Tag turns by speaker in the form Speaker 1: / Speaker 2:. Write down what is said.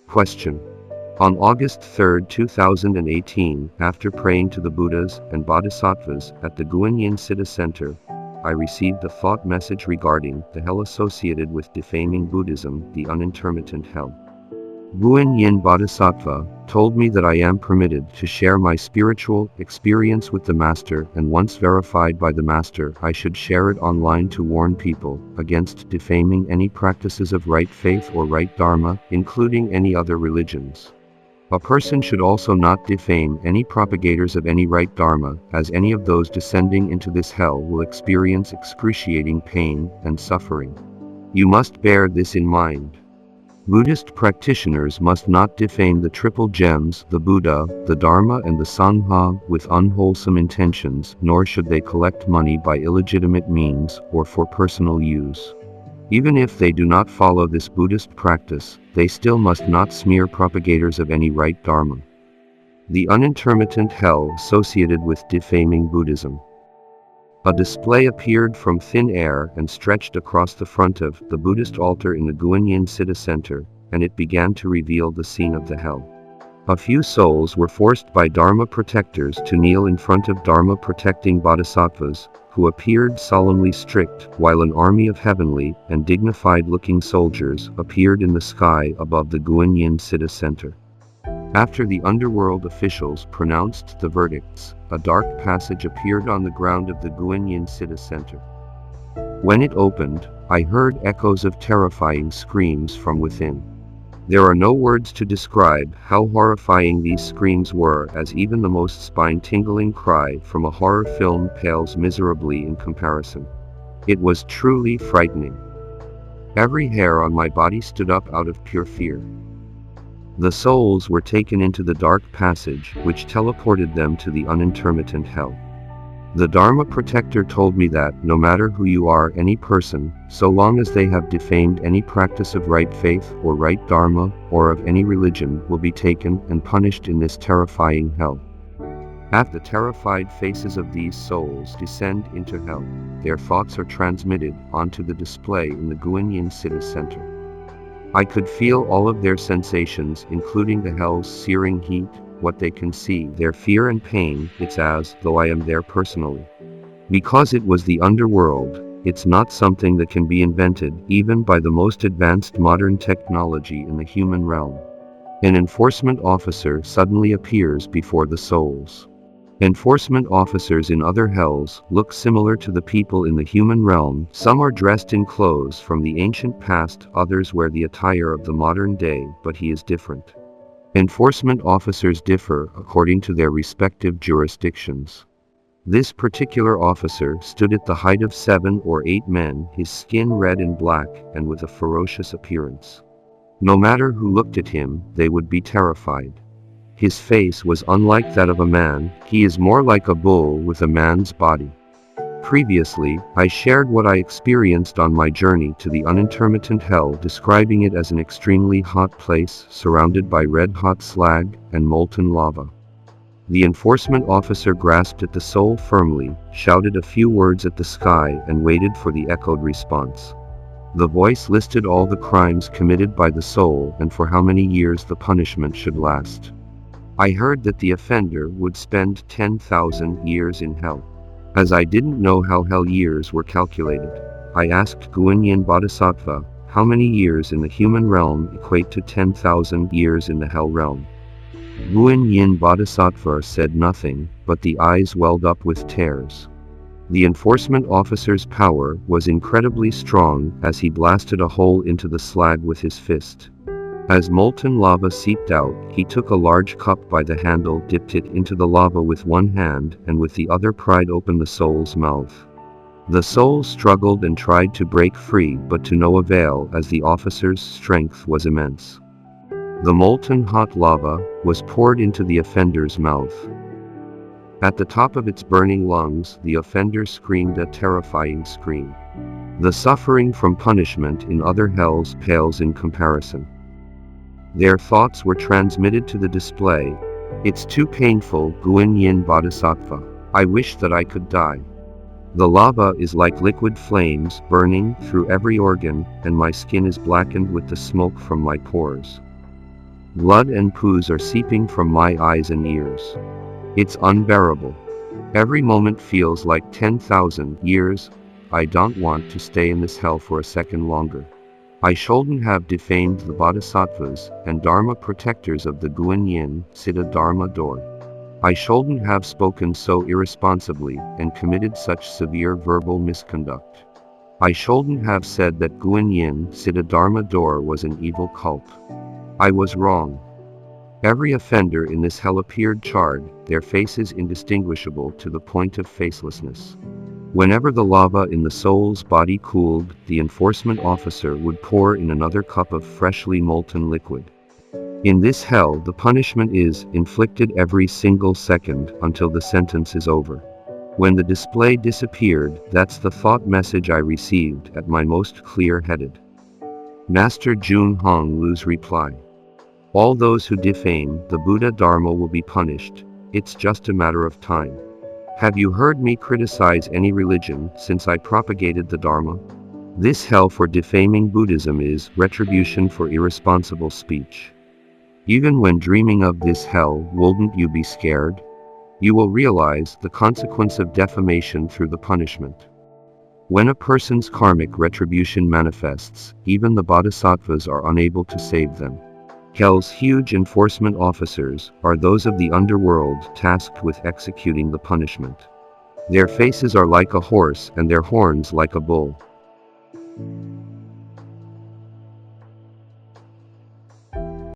Speaker 1: Question. On August 3, 2018, after praying to the Buddhas and Bodhisattvas at the Guanyinpusa Center, I received a thought message regarding the hell associated with defaming Buddhism, the unintermittent hell. Guanyin Bodhisattva told me that I am permitted to share my spiritual experience with the Master, and once verified by the Master, I should share it online to warn people against defaming any practices of right faith or right dharma, including any other religions. A person should also not defame any propagators of any right dharma, as any of those descending into this hell will experience excruciating pain and suffering. You must bear this in mind. Buddhist practitioners must not defame the triple gems, the Buddha, the Dharma and the Sangha, with unwholesome intentions, nor should they collect money by illegitimate means or for personal use. Even if they do not follow this Buddhist practice, they still must not smear propagators of any right dharma. The unintermittent hell associated with defaming Buddhism. A display appeared from thin air and stretched across the front of the Buddhist altar in the Guanyinpusa Center, and it began to reveal the scene of the hell. A few souls were forced by Dharma protectors to kneel in front of Dharma protecting bodhisattvas, who appeared solemnly strict, while an army of heavenly and dignified-looking soldiers appeared in the sky above the Guanyinpusa Center. After the underworld officials pronounced the verdicts, a dark passage appeared on the ground of the Guanyinpusa Center. When it opened, I heard echoes of terrifying screams from within. There are no words to describe how horrifying these screams were, as even the most spine-tingling cry from a horror film pales miserably in comparison. It was truly frightening. Every hair on my body stood up out of pure fear. The souls were taken into the dark passage, which teleported them to the unintermittent hell. The Dharma protector told me that, no matter who you are, any person, so long as they have defamed any practice of right faith or right dharma, or of any religion, will be taken and punished in this terrifying hell. As the terrified faces of these souls descend into hell, their thoughts are transmitted onto the display in the Guanyinpusa Center. I could feel all of their sensations, including the hell's searing heat, what they can see, their fear and pain. It's as though I am there personally. Because it was the underworld, it's not something that can be invented, even by the most advanced modern technology in the human realm. An enforcement officer suddenly appears before the souls. Enforcement officers in other hells look similar to the people in the human realm. Some are dressed in clothes from the ancient past, others wear the attire of the modern day, but he is different. Enforcement officers differ according to their respective jurisdictions. This particular officer stood at the height of 7 or 8 men, his skin red and black, and with a ferocious appearance. No matter who looked at him, they would be terrified. His face was unlike that of a man, he is more like a bull with a man's body. Previously, I shared what I experienced on my journey to the unintermittent hell, describing it as an extremely hot place surrounded by red-hot slag and molten lava. The enforcement officer grasped at the soul firmly, shouted a few words at the sky, and waited for the echoed response. The voice listed all the crimes committed by the soul and for how many years the punishment should last. I heard that the offender would spend 10,000 years in hell. As I didn't know how hell years were calculated, I asked Guanyin Bodhisattva, how many years in the human realm equate to 10,000 years in the hell realm? Guanyin Bodhisattva said nothing, but the eyes welled up with tears. The enforcement officer's power was incredibly strong as he blasted a hole into the slag with his fist. As molten lava seeped out, he took a large cup by the handle, dipped it into the lava with one hand, and with the other pried open the soul's mouth. The soul struggled and tried to break free, but to no avail, as the officer's strength was immense. The molten hot lava was poured into the offender's mouth. At the top of its burning lungs, the offender screamed a terrifying scream. The suffering from punishment in other hells pales in comparison. Their thoughts were transmitted to the display. It's too painful, Guanyin Bodhisattva. I wish that I could die. The lava is like liquid flames, burning through every organ, and my skin is blackened with the smoke from my pores. Blood and poos are seeping from my eyes and ears. It's unbearable. Every moment feels like 10,000 years. I don't want to stay in this hell for a second longer. I shouldn't have defamed the Bodhisattvas and Dharma protectors of the Yin Citta Dharma door. I shouldn't have spoken so irresponsibly and committed such severe verbal misconduct. I shouldn't have said that Yin Citta Dharma door was an evil cult. I was wrong. Every offender in this hell appeared charred, their faces indistinguishable to the point of facelessness. Whenever the lava in the soul's body cooled, the enforcement officer would pour in another cup of freshly molten liquid. In this hell, the punishment is inflicted every single second until the sentence is over. When the display disappeared, that's the thought message I received at my most clear-headed. Master Jun Hong Lu's reply. All those who defame the Buddha Dharma will be punished. It's just a matter of time. Have you heard me criticize any religion since I propagated the Dharma? This hell for defaming Buddhism is retribution for irresponsible speech. Even when dreaming of this hell, wouldn't you be scared? You will realize the consequence of defamation through the punishment. When a person's karmic retribution manifests, even the Bodhisattvas are unable to save them. Hell's huge enforcement officers are those of the underworld tasked with executing the punishment. Their faces are like a horse and their horns like a bull.